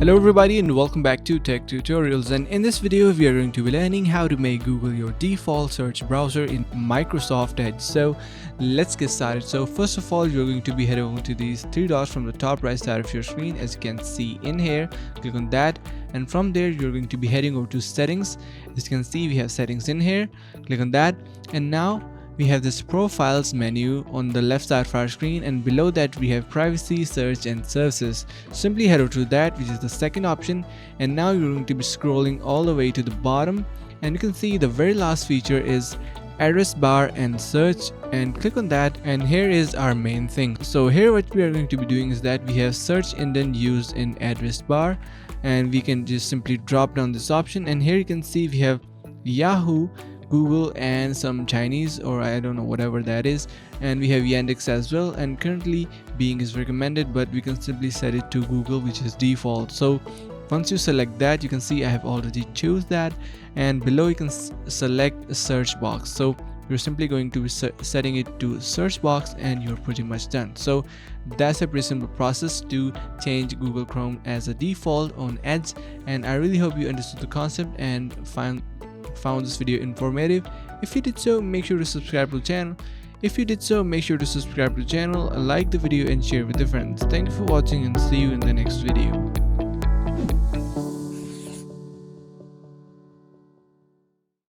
Hello everybody and welcome back to Tech Tutorials, and in this video we are going to be learning how to make Google your default search browser in Microsoft Edge. So let's get started. So first of all, you're going to be heading over to these three dots from the top right side of your screen, as you can see in here. Click on that, and from there you're going to be heading over to settings. As you can see, we have settings in here. Click on that, and now we have this profiles menu on the left side of our screen, and below that we have privacy, search and services. Simply head over to that, which is the second option, and now you're going to be scrolling all the way to the bottom, and you can see the very last feature is address bar and search, and click on that, and here is our main thing. So here what we are going to be doing is that we have search indent used in address bar, and we can just simply drop down this option, and here you can see we have Yahoo, Google and some Chinese, or I don't know, whatever that is, and we have Yandex as well, and currently Bing is recommended, but we can simply set it to Google, which is default. So once you select that, you can see I have already choose that, and below you can select a search box. So you're simply going to be setting it to search box, and you're pretty much done. So that's a pretty simple process to change Google Chrome as a default on Edge, and I really hope you understood the concept and found this video informative. If you did so, make sure to subscribe to the channel. Like the video and share with your friends. Thank you for watching, and see you in the next video.